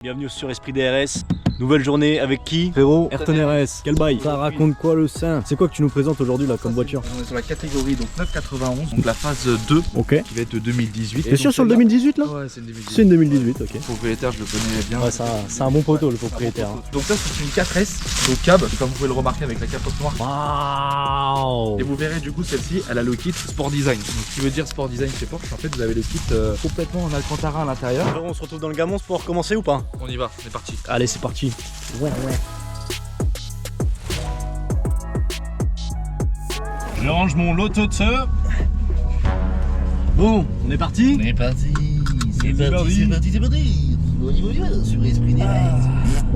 Bienvenue sur Esprit DRS, nouvelle journée avec qui? Frérot, Ayrton RS, quel bail? Ça raconte quoi le sein? C'est quoi que tu nous présentes aujourd'hui là comme voiture? On est sur la catégorie donc 991, donc la phase 2 Ok. qui va être de 2018. T'es sûr sur le 2018 là? Ouais, c'est une 2018. C'est une 2018, ok. Le propriétaire, je le connais bien. Ouais, c'est un bon poteau le propriétaire. Donc ça c'est une 4S, donc cab, comme vous pouvez le remarquer avec la capote noire. Waouh! Et vous verrez du coup celle-ci, elle a le kit Sport Design. Donc ce qui veut dire Sport Design chez Porsche, en fait vous avez le kit complètement en Alcantara à l'intérieur. Alors on se retrouve dans le Gamons pour recommencer ou pas? On y va, c'est parti. Allez c'est parti. Ouais. Je range mon loto de ce. Bon, on est parti? On est parti, C'est parti. On y va sur Esprit DRS.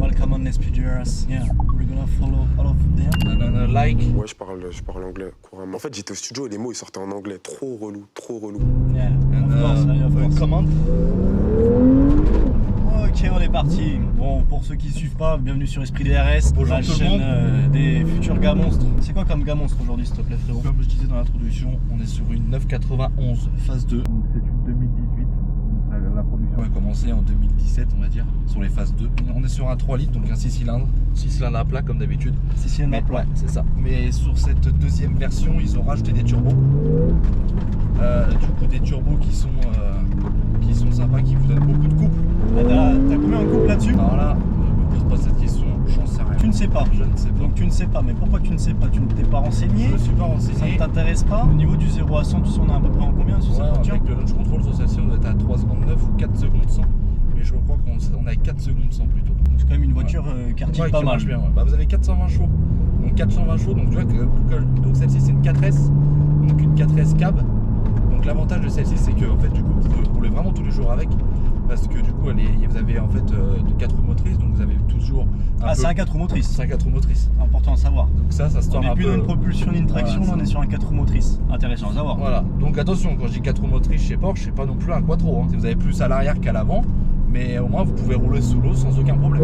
Welcome on Esprit DRS. Yeah, we're gonna follow all of them. Non, like. Ouais, je parle anglais couramment. En fait, j'étais au studio et les mots ils sortaient en anglais. Trop relou, trop relou. Yeah, of course. Commande. Ok, on est parti. Bon, pour ceux qui suivent pas, bienvenue sur Esprit DRS. Bonjour la tout le chaîne monde. Des futurs gars monstres. C'est quoi comme gars monstre aujourd'hui, s'il te plaît, frérot? Comme je disais dans l'introduction, on est sur une 991 phase 2. Donc c'est une 2018. Donc la production a commencé en 2017, on va dire, sur les phases 2. On est sur un 3 litres, donc un 6 cylindres. 6 cylindres à plat comme d'habitude. C'est si Ouais, c'est ça. Mais sur cette deuxième version, ils ont rajouté des turbos. Du coup, des turbos qui sont sympas, qui vous donnent beaucoup de couple. T'as combien en couple là-dessus? Alors là, ne me pose pas cette question, j'en sais rien. Tu ne sais pas. Je ne sais pas. Donc tu ne sais pas, mais pourquoi tu ne sais pas? Tu ne t'es pas renseigné? Je ne suis pas Ça renseigné. ne t'intéresse pas? Au niveau du 0 à 100, tu sais on est à peu près en combien sur cette Ouais, voiture? avec le launch control sur celle-ci, on doit être à 3 secondes 9 ou 4 secondes 100. Mais je crois qu'on a 4 secondes 100 plutôt. Donc c'est quand même une voiture qui retire Ouais, pas qui mal. marche bien, ouais. Bah, vous avez 420 chevaux. Donc 420 chevaux, donc tu vois donc celle-ci c'est une 4S, donc une 4S cab. Donc l'avantage de celle-ci c'est que en fait du coup vous pouvez rouler vraiment tous les jours avec. Parce que du coup vous avez en fait de 4 roues motrices, donc vous avez toujours C'est un 4 roues motrices. C'est un 4 roues motrices. Important à savoir. Donc ça se On tord n'est un plus peu. dans une propulsion, une traction, Voilà, là on est sur un 4 roues motrices. Intéressant à savoir. Voilà, donc attention, quand je dis 4 roues motrices chez Porsche, c'est pas non plus un quattro, hein. Vous avez plus à l'arrière qu'à l'avant, mais au moins vous pouvez rouler sous l'eau sans aucun problème.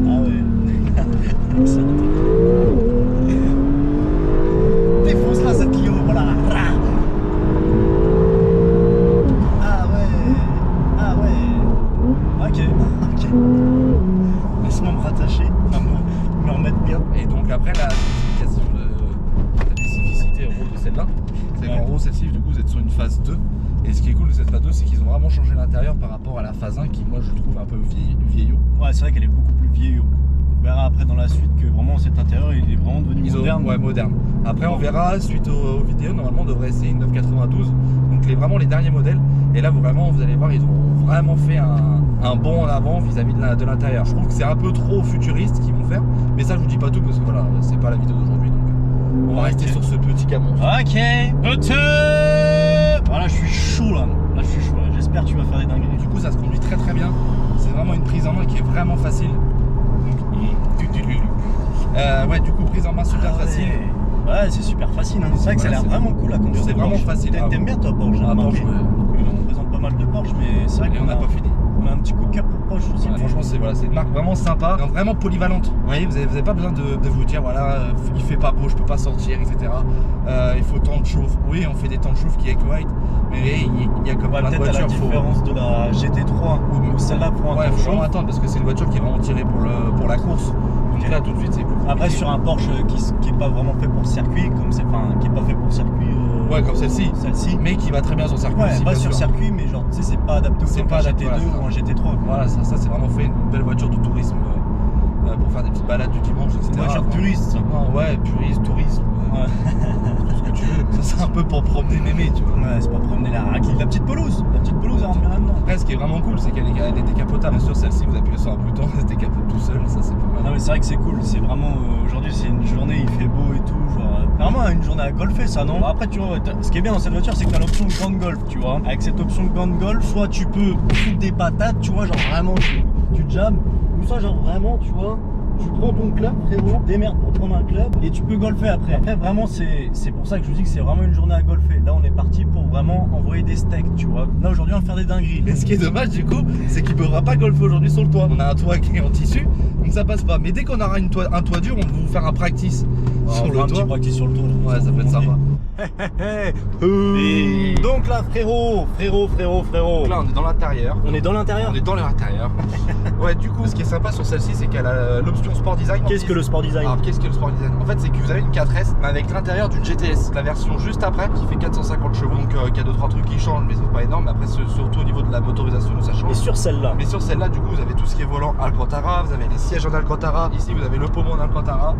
Ah ouais. C'est un truc. Défonce là cette Clio, voilà. Ah ouais. Ok. Laisse-moi me rattacher, me remettre bien. Et donc après la question de la spécificité en gros de celle-là, c'est qu'en gros celle-ci du coup vous êtes sur une phase 2. Et ce qui est cool de cette phase 2 c'est qu'ils ont vraiment changé l'intérieur par rapport à la phase 1 qui moi je trouve un peu vieillot. Ouais, c'est vrai qu'elle est beaucoup plus vieille. On verra après dans la suite que vraiment cet intérieur il est vraiment devenu moderne. Ouais, moderne. Après on verra suite aux vidéos, normalement on devrait essayer une 992, donc vraiment les derniers modèles. Et là vraiment vous allez voir ils ont vraiment fait un bond en avant vis-à-vis de l'intérieur. Je trouve que c'est un peu trop futuriste ce qu'ils vont faire, mais ça je vous dis pas tout parce que voilà c'est pas la vidéo d'aujourd'hui, donc on va rester sur ce petit camion. Ok. Voilà, je suis chaud là. Là je suis chaud là. J'espère que tu vas faire des dingueries. Du coup ça se conduit très très bien, c'est vraiment une prise en main qui est vraiment facile. Ouais, du coup prise en main super facile. Ouais, c'est super facile. Hein. C'est vrai que ça a l'air Voilà, vraiment cool à conduire. c'est vraiment facile. T'aimes bien toi Porsche? J'ai Porsche, remarqué. On présente pas mal de Porsche, mais c'est vrai Et qu'on on n'a pas fini. On a un petit coup de cœur pour Porsche aussi. Ouais, franchement c'est une marque vraiment sympa, vraiment polyvalente. Vous voyez, vous avez pas besoin de vous dire voilà il fait pas beau, je peux pas sortir, etc. Il faut tant de chauffe. Oui, on fait des temps de chauffe qui est correct, mais il y a comme plein de peut-être à la voitures. différence de la GT3 ou celle-là pour un Ouais, temps de faut vraiment chauffe. attendre parce que c'est une voiture qui est vraiment tirée pour la course. Donc là tout de suite c'est plus compliqué. Après sur un Porsche qui est pas vraiment fait pour le circuit, comme c'est qui est pas fait pour le circuit. Ouais, comme celle-ci, Mais qui va très bien sur circuit ouais, aussi. pas bien sur sûr. circuit, mais genre tu sais c'est pas adapté C'est au pas un adapté, GT2 voilà, ou un GT3. Quoi. Voilà, ça c'est vraiment fait une belle voiture de tourisme pour faire des petites balades du dimanche, etc. Une voiture puriste. Ça. Ouais, puriste, tourisme, Ouais. tout ce que tu veux. Ça c'est un peu pour promener mémé, tu vois. Ouais, c'est pas promener la raclée. La petite pelouse à remplir là-dedans. Après, ce qui est vraiment cool, c'est qu'elle est décapotable. Bien sûr, celle-ci, vous appuyez sur un bouton, elle se décapote tout seul. Ça, c'est pas mal. Non, mais c'est vrai que c'est cool. C'est vraiment. Aujourd'hui, c'est une journée, il fait beau et tout. Genre, vraiment une journée à golfer, ça, non? Après, tu vois, ce qui est bien dans cette voiture, c'est que t'as l'option de grande golf, tu vois. Avec cette option de grande golf, soit tu peux foutre des patates, tu vois, genre vraiment, tu jams. Ou soit, genre vraiment, tu vois, tu prends ton club, frérot, démerde pour prendre un club et tu peux golfer après. Après, vraiment, c'est pour ça que je vous dis que c'est vraiment une journée à golfer. Là, on est parti pour vraiment envoyer des steaks, tu vois. Là, aujourd'hui, on va faire des dingueries. Et ce qui est dommage du coup, c'est qu'il ne pourra pas golfer aujourd'hui sur le toit. On a un toit qui est en tissu, donc ça passe pas. Mais dès qu'on aura un toit dur, on va vous faire un practice sur On le fera un toit. petit practice sur le toit. Là, Ouais, ça peut être sympa. Et donc là, frérot. Donc là, on est dans l'intérieur. On est dans l'intérieur. On est dans l'intérieur. Ouais, du coup, ce qui est sympa sur celle-ci, c'est qu'elle a l'option Sport Design. Qu'est-ce que le sport design? Alors, qu'est-ce que le Sport Design? En fait, c'est que vous avez une 4S, mais avec l'intérieur d'une GTS. La version juste après, qui fait 450 chevaux. Donc, il y a 2-3 trucs qui changent, mais c'est pas énorme. Mais après, surtout au niveau de la motorisation, ça change. Et sur celle-là? Mais sur celle-là, du coup, vous avez tout ce qui est volant Alcantara, vous avez les sièges en Alcantara. Ici, vous avez le pommeau en Alcantara.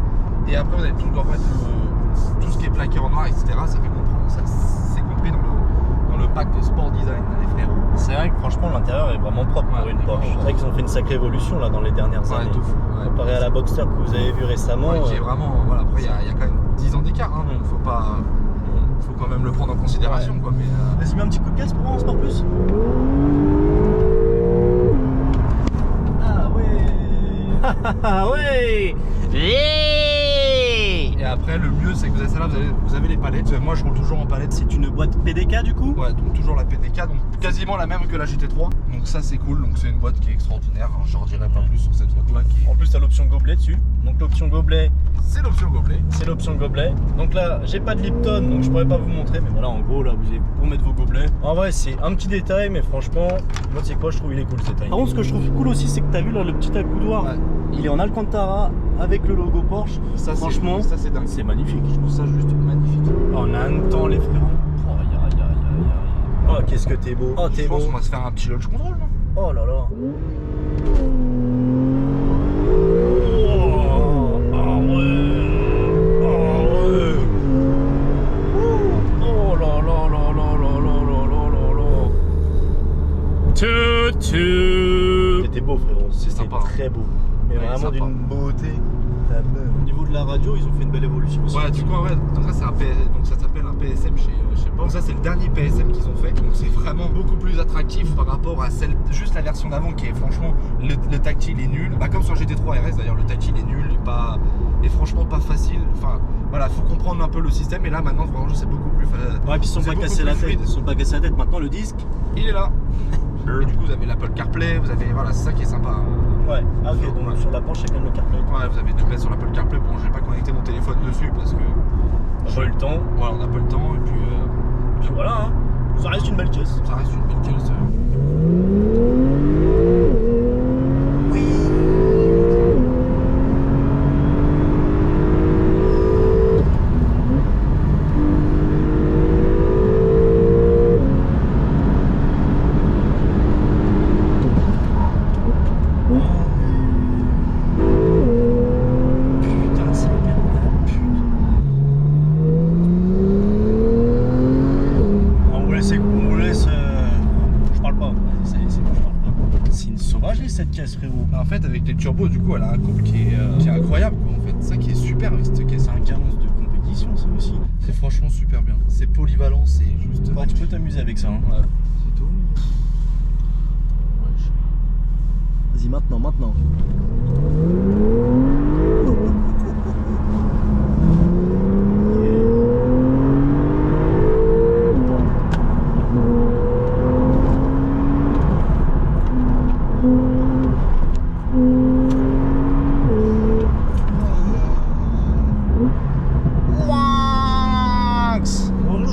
Et après, vous avez tout, en fait, tout ce qui est plaqué en noir, etc. Ça fait comprendre. C'est compris dans le pack Sport Design, les frérots. C'est vrai que franchement, l'intérieur est vraiment propre pour Ouais, une Porsche. C'est vrai qu'ils ont fait une sacrée évolution là dans les dernières années. tout fou. Ouais. Comparé à la Boxster que vous avez vue récemment. Ouais, qui est vraiment. Voilà, après, il y a quand même 10 ans d'écart, hein, donc faut quand même le prendre en considération, Ouais. quoi. Mais, Vas-y, mets un petit coup de gaz pour voir en Sport Plus. Ah ouais. Ah ouais. Et après, le mieux, c'est que vous avez celle-là, vous avez les palettes. Moi, je roule toujours en palette. C'est une boîte PDK du coup? Ouais, donc toujours la PDK, donc quasiment la même que la GT3. Donc ça, c'est cool. Donc c'est une boîte qui est extraordinaire. Je ne redirai pas plus sur cette boîte-là. En plus, t'as l'option gobelet dessus. Donc l'option gobelet, C'est l'option gobelet. c'est l'option gobelet. Donc là, j'ai pas de Lipton, donc je pourrais pas vous montrer. Mais voilà, en gros, là, vous avez pour mettre vos gobelets. En vrai, c'est un petit détail, mais franchement, moi, tu sais quoi, je trouve il est cool ce détail. Par contre, ce que je trouve cool aussi, c'est que t'as vu là le petit accoudoir. Ouais. Il est en Alcantara avec le logo Porsche. Ça, Franchement, ça c'est dingue. c'est magnifique. Je trouve ça juste magnifique. Oh, on a un temps, les frérots. Oh, aïe, aïe, aïe, aïe, aïe. Oh, qu'est-ce que t'es beau. Oh, t'es Je beau. pense qu'on va se faire un petit launch control, non? Oh là là. Oh, ah ouais. Ah ouais. Oh là là là là là là là là là. C'était beau, frérot. C'est C'était sympa. très beau. Mais Ouais, vraiment sympa. d'une beauté. Au niveau de la radio, ils ont fait une belle évolution aussi. Ouais, du coup, ouais, donc ça, c'est donc ça s'appelle un PSM chez Porsche. Donc ça, c'est le dernier PSM qu'ils ont fait. Donc c'est vraiment beaucoup plus attractif par rapport à juste la version d'avant qui est franchement, le tactile est nul. Bah, comme sur GT3 RS d'ailleurs, le tactile est nul et franchement pas facile. Enfin, voilà, faut comprendre un peu le système. Et là, maintenant, vraiment, c'est beaucoup plus facile. Ouais, puis ils sont C'est pas beaucoup cassés la plus tête. fluide. Ils sont pas cassés la tête. Maintenant, le disque. Il est là. Et du coup, vous avez l'Apple CarPlay, vous avez, voilà, c'est ça qui est sympa. Ouais. Ah, ok. Donc Ouais. sur la Porsche, il y a quand même le CarPlay. Ouais, vous avez tout mettre sur l'Apple CarPlay. Bon, j'ai pas connecté mon téléphone dessus parce que On n'a pas eu le temps. voilà, on n'a pas le temps. Et puis, Puis voilà, hein. Ça reste une belle caisse. ça reste une belle caisse. Putain, c'est bien. On vous laisse. Je parle pas. C'est bon, je parle pas. C'est une sauvagerie cette caisse, frérot. En fait, avec les turbos, du coup, elle a un couple qui est incroyable, quoi. En fait, ça qui est super avec cette caisse. C'est un carence de compétition, ça aussi. C'est franchement super bien. C'est polyvalent, c'est juste. Ouais, tu peux t'amuser avec ça. Hein. Ouais, c'est tout. Vas-y, maintenant. Max. Bon,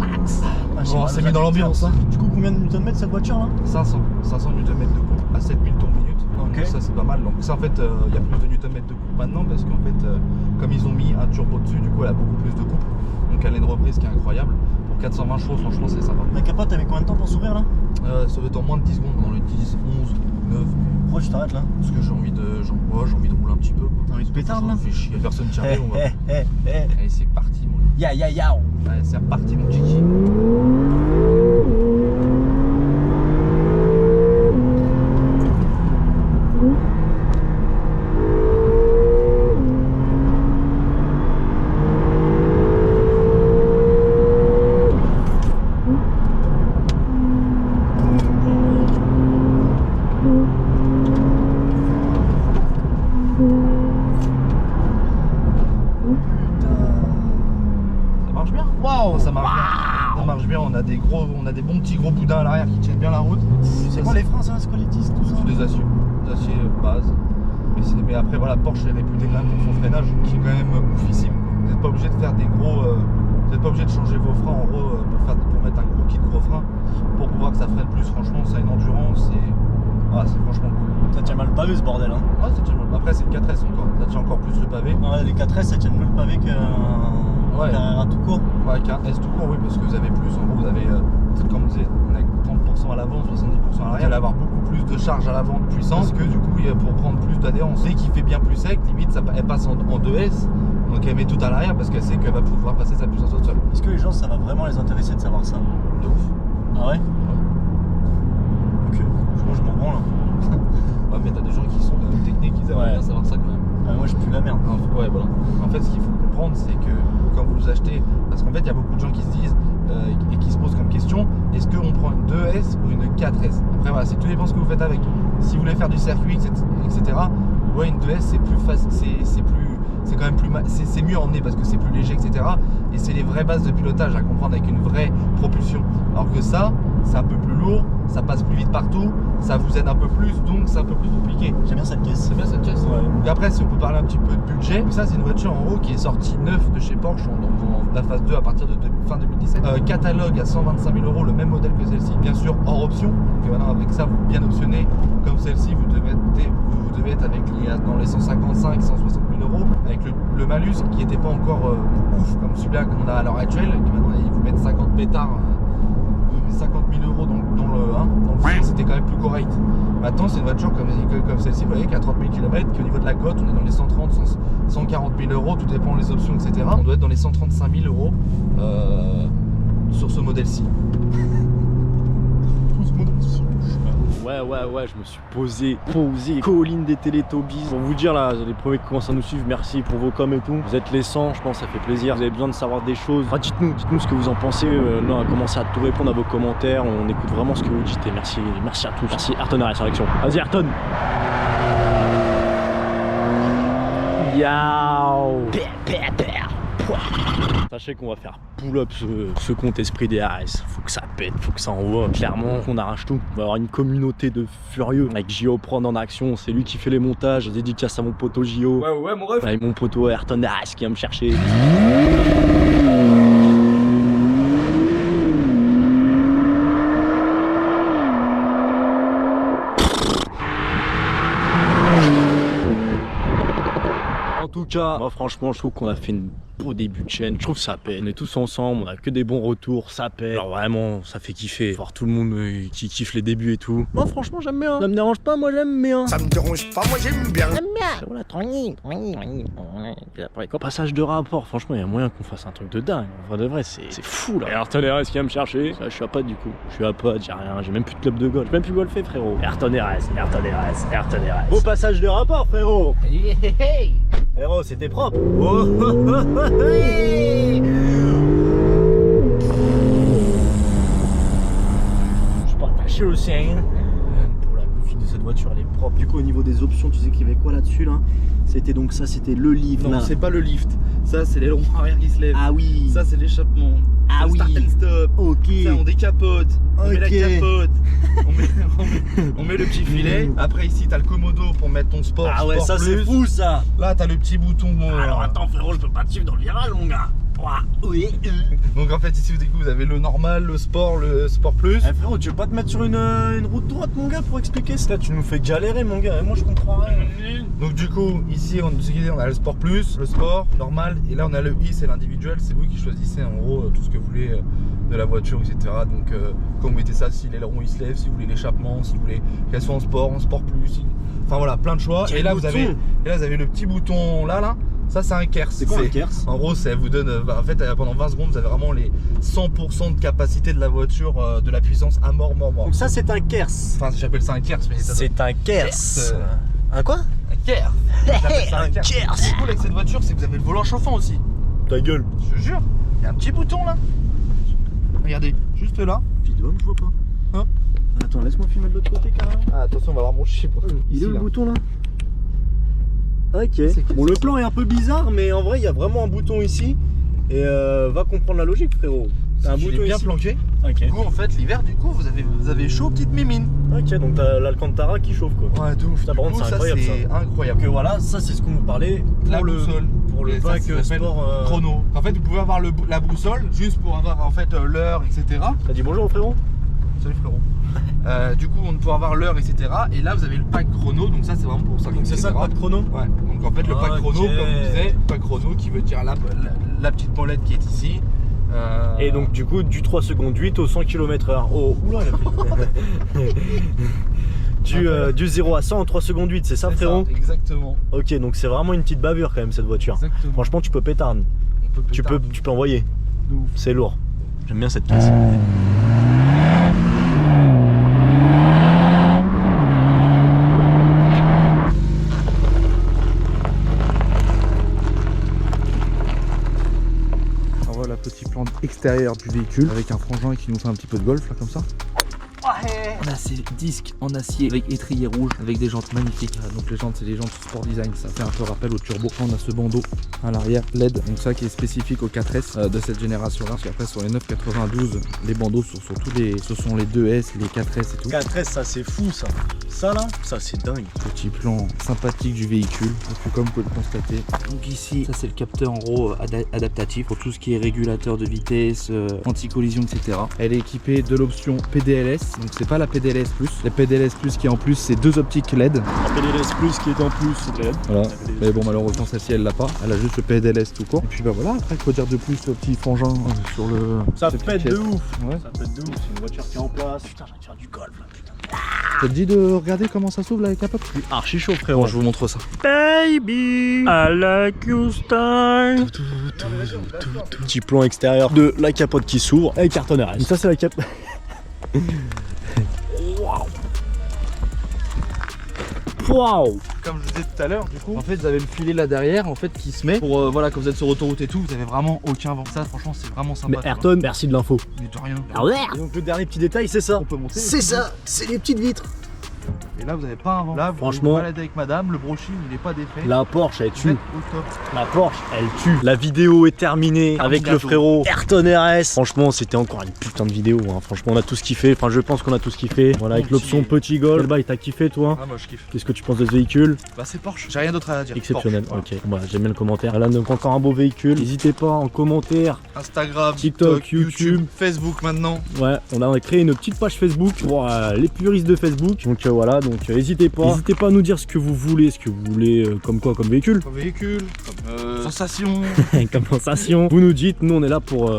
on s'est mis dans l'ambiance, hein. Du coup, combien de Nm cette voiture là? 500 Nm de coupe à 7000 tours minute. Ok. Donc ça c'est pas mal. Donc ça en fait il y a plus de Nm de coupe maintenant parce qu'en fait comme ils ont mis un turbo dessus, du coup elle a beaucoup plus de coupe. Donc elle a une reprise qui est incroyable. Pour 420 chevaux franchement c'est sympa. La capote, t'avais combien de temps pour s'ouvrir là? Ça va être en moins de 10 secondes, dans les 10, 11, 9. Pourquoi tu t'arrêtes là? Parce que j'ai envie de rouler un petit peu. T'as envie de pétard là? Fait chier, personne tient on va. eh. Allez c'est parti mon Ya. Allez c'est reparti mon kiki. a des bons petits gros boudins à l'arrière qui tiennent bien la route. C'est quoi les freins, ça? C'est quoi les disques, tout ça? C'est des aciers base. Mais après voilà, Porsche est réputé quand même pour son freinage qui est quand même oufissime. Vous n'êtes pas obligé de faire des gros, vous n'êtes pas obligé de changer vos freins en gros pour mettre un gros kit gros frein pour pouvoir que ça freine plus. Franchement, ça a une endurance et c'est franchement cool. Ça tient mal le pavé ce bordel, hein. Ouais, ça tient mal. Après c'est une 4S encore, ça tient encore plus le pavé. Ouais, les 4S ça tiennent mieux le pavé qu'un tout court. Ouais, qu'un S tout court, oui, parce que vous avez plus. En gros, vous avez, comme vous disiez, 30% à l'avant, 70% à l'arrière. Vous allez avoir beaucoup plus de charge à l'avant de puissance que du coup, pour prendre plus d'adhérence. Dès qu'il fait bien plus sec, limite, elle passe en 2S. Donc elle met tout à l'arrière parce qu'elle sait qu'elle va pouvoir passer sa puissance toute seule. Est-ce que les gens, ça va vraiment les intéresser de savoir ça? De ouf. Ah ouais? Ok, moi je m'en branle. Ouais, mais t'as des gens qui sont quand même techniques, ils aimeraient bien savoir ça quand même. Moi je pue la merde. Ouais, voilà. En fait, ce qu'il faut comprendre, c'est que quand vous achetez, parce qu'en fait, il y a beaucoup de gens qui se disent et qui se posent comme question, est-ce qu'on prend une 2S ou une 4S? Après, voilà, c'est tout dépend ce que vous faites avec. Si vous voulez faire du circuit, etc., ouais, une 2S, c'est plus facile, c'est quand même plus, c'est mieux emmené parce que c'est plus léger, etc. Et c'est les vraies bases de pilotage à comprendre avec une vraie propulsion. Alors que ça, c'est un peu plus lourd, ça passe plus vite partout, ça vous aide un peu plus, donc c'est un peu plus compliqué. J'aime bien cette caisse. C'est bien cette caisse. Ouais. Donc après, si on peut parler un petit peu de budget, ça c'est une voiture en haut qui est sortie neuve de chez Porsche, donc dans la phase 2 à partir de fin 2017. Catalogue à 125 000 €, le même modèle que celle-ci, bien sûr hors option. Donc maintenant avec ça, vous bien optionné comme celle-ci, vous devez être avec dans les 155, 160 000 €, avec le malus qui n'était pas encore ouf comme celui-là qu'on a à l'heure actuelle, qui maintenant ils vous mettent 50 pétards. 50 000 € dans le prix, c'était quand même plus correct. Maintenant, c'est une voiture comme celle-ci, vous voyez, qui a 30 000 km, qui au niveau de la cote, on est dans les 130, 140 000 €, tout dépend des options, etc. On doit être dans les 135 000 € sur ce modèle-ci. Ouais, je me suis posé, colline des Télétobies. Pour vous dire là, les premiers qui commencent à nous suivre, merci pour vos coms et tout. Vous êtes les 100, je pense, ça fait plaisir. Vous avez besoin de savoir des choses. Enfin, dites-nous ce que vous en pensez. Là, on a commencé à tout répondre à vos commentaires. On écoute vraiment ce que vous dites. Et merci à tous. Merci Ayrton à la sélection. Vas-y Ayrton. Yao. Sachez qu'on va faire pull-up ce compte Esprit DRS. Faut que ça pète, faut que ça envoie. Clairement, on arrache tout. On va avoir une communauté de furieux. Avec JO Prendre en action, c'est lui qui fait les montages. Dédicace à mon poteau JO. Ouais, mon ref. Avec mon poteau Ayrton DRS qui vient me chercher. En tout cas, moi franchement, je trouve qu'on a fait une beau début de chaîne. Je trouve que ça paie. On est tous ensemble, on a que des bons retours, ça paie. Alors vraiment, ça fait kiffer. Voir tout le monde qui kiffe les débuts et tout. Moi franchement, j'aime bien. Ça me dérange pas, moi j'aime bien. Ça me dérange pas, moi j'aime bien. Voilà, tranquille. Après, quand passage de rapport, franchement, il y a moyen qu'on fasse un truc de dingue. En vrai de vrai, c'est fou là. Et Ayrton RS qui vient me chercher. Je suis à pote du coup. Je suis à pote, j'ai rien. J'ai même plus de club de golf. J'ai même plus golfé, frérot. Ayrton RS. Beau passage de rapport, frérot. Hey. Frérot, c'était propre. Oh, Je suis pas attaché au sien. Pour la config de cette voiture, elle est propre. Du coup, au niveau des options, tu sais qu'il y avait quoi là-dessus là? C'était donc ça, c'était le lift. Non, là. c'est pas le lift. Ça, c'est l'aileron arrière qui se lève. Ah oui. Ça, c'est l'échappement. Ah le oui. Start and stop. Ok. Ça, on décapote. On met la Ok. capote. On met le petit filet. Après, ici, t'as le commodo pour mettre ton sport. Ah ouais, sport ça c'est plus. fou ça. Là, t'as le petit bouton. Alors attends frérot, je peux pas te suivre dans le virage mon gars. Ouah, oui. Donc en fait, ici, vous avez le normal, le sport plus. Eh frérot, tu veux pas te mettre sur une route droite mon gars pour expliquer ça? Tu nous fais galérer mon gars, et moi je comprends rien. Donc du coup, ici, on a le sport plus, le sport normal, et là on a le i, c'est l'individuel. C'est vous qui choisissez en gros tout ce que vous voulez de la voiture, etc. Donc quand vous mettez ça, si l'aileron il se lève, si vous voulez l'échappement, si vous voulez qu'elle soit en sport plus, enfin voilà, plein de choix. Quel Et là bouton. vous avez le petit bouton là. Ça c'est un KERS. C'est quoi un KERS? En gros, ça vous donne, en fait, pendant 20 secondes, vous avez vraiment les 100% de capacité de la voiture, de la puissance à mort. Donc ça c'est un KERS. Enfin, j'appelle ça un KERS, mais ça C'est un KERS. Un quoi? un KERS. J'appelle ça Un KERS. Ce qui est cool avec cette voiture, c'est que vous avez le volant chauffant aussi. Ta gueule. Je te jure, il y a un petit bouton là. Regardez, juste là. Vidéo, je vois pas. Hein? Attends, laisse-moi filmer de l'autre côté carrément. Ah, attention, on va voir mon chiffre. Il est où le bouton là? Ok. C'est- Bon, le plan est un peu bizarre, mais en vrai, il y a vraiment un bouton ici. Et va comprendre la logique, frérot. T'as un il bouton est bien ici. planqué. Ok. Du coup, en fait, l'hiver, du coup, vous avez chaud, petite mimine. Ok, donc t'as l'Alcantara qui chauffe quoi. Ouais, de ouf. Ça, par contre, c'est incroyable, c'est incroyable. Donc voilà, ça c'est ce qu'on nous parlait pour La boussole. pour le Et ça, pack ça s'appelle sport. chrono. En fait, vous pouvez avoir la boussole juste pour avoir en fait l'heure, etc. T'as dit bonjour au frérot? Salut frérot. Du coup, on peut avoir l'heure, etc. Et là, vous avez le pack chrono. Donc ça, c'est vraiment pour ça. Donc c'est ça, pas de chrono? Ouais. Donc en fait, le pack chrono, comme on disait, pack chrono qui veut dire la petite molette qui est ici. Et donc du coup du 3 secondes 8 au 100 km/h. Oh oula du 0 à 100 en 3 secondes 8, c'est ça frérot? Exactement. Ok, donc c'est vraiment une petite bavure quand même cette voiture. Exactement. Franchement tu peux pétarde. Tu peux envoyer. C'est lourd. J'aime bien cette caisse. Voilà, petit plan extérieur du véhicule avec un frangin qui nous fait un petit peu de golf là comme ça. On a ces disques en acier avec étrier rouge avec des jantes magnifiques. Donc les jantes, c'est des jantes Sport Design, ça fait un peu rappel au turbo. On a ce bandeau à l'arrière LED, donc ça qui est spécifique au 4S de cette génération là, parce qu'après sur les 992 les bandeaux sont sur tous les, ce sont les 2S, les 4S et tout. 4S, ça c'est fou ça. Ça là, ça c'est dingue. Petit plan sympathique du véhicule, parce que comme vous pouvez le constater, Donc ici, ça c'est le capteur en gros adaptatif pour tout ce qui est régulateur de vitesse, anti-collision, etc. elle est équipée de l'option PDLS, donc c'est pas la PDLS+. La PDLS+, qui est en plus, c'est 2 optiques LED. La PDLS Plus qui est en plus, c'est LED. Voilà. Mais bon, malheureusement, celle-ci, elle l'a pas. Elle a juste le PDLS tout court. Et puis bah voilà, après, quoi dire de plus au petit frangin sur le. Ça cette pète pièce. de ouf. Ouais. Ça pète de ouf, c'est une voiture qui est en place. Putain, j'ai envie de faire du golf là, putain. Ça te dit de regarder comment ça s'ouvre là avec la pop? Archi chaud frérot. Bon, je vous montre ça. Baby, I like you style. Petit plan extérieur de la capote qui s'ouvre avec carton RS. Ça c'est la capote. Waouh. Comme je vous disais tout à l'heure, du coup, en fait, vous avez le filet là derrière, en fait, qui se met pour voilà, quand vous êtes sur autoroute et tout, vous avez vraiment aucun vent. Ça, franchement, c'est vraiment sympa. Mais Ayrton, merci de l'info. Mais de rien. Ah ouais. Et donc le dernier petit détail, c'est ça. On peut monter. C'est ça, c'est les petites vitres. Et là, vous avez pas un vent. Là, vous franchement, vous baladez avec madame, le broching, il est pas défait. La Porsche, elle Vous tue. êtes au top. La Porsche, elle tue. La vidéo est terminée avec le frérot Ayrton RS. Franchement, c'était encore une putain de vidéo. Hein. Franchement, on a tous kiffé. Enfin, je pense qu'on a tous kiffé. Voilà, avec l'option petit golf. Quel bail, t'as kiffé toi? Ah, moi, je kiffe. Qu'est-ce que tu penses de ce véhicule? Bah, c'est Porsche. J'ai rien d'autre à dire. Exceptionnel. Porsche, Ok, voilà, j'aime bien le commentaire. Là, donc encore un beau véhicule. N'hésitez pas en commentaire. voilà. Instagram, TikTok, YouTube. Facebook maintenant. Ouais, on a créé une petite page Facebook pour les puristes de Facebook. Donc voilà, donc n'hésitez pas. N'hésitez pas à nous dire ce que vous voulez, comme quoi, comme véhicule. Comme véhicule, comme sensation. Comme sensation. Vous nous dites, nous on est là pour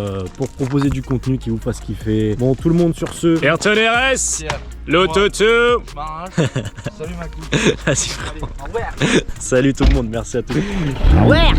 proposer du contenu qui vous fasse kiffer. Bon, tout le monde sur ce. Ayrton RS, l'auto-tout. Salut Macou. Vas-y, frérot. Salut tout le monde, merci à tous. Ah ouais.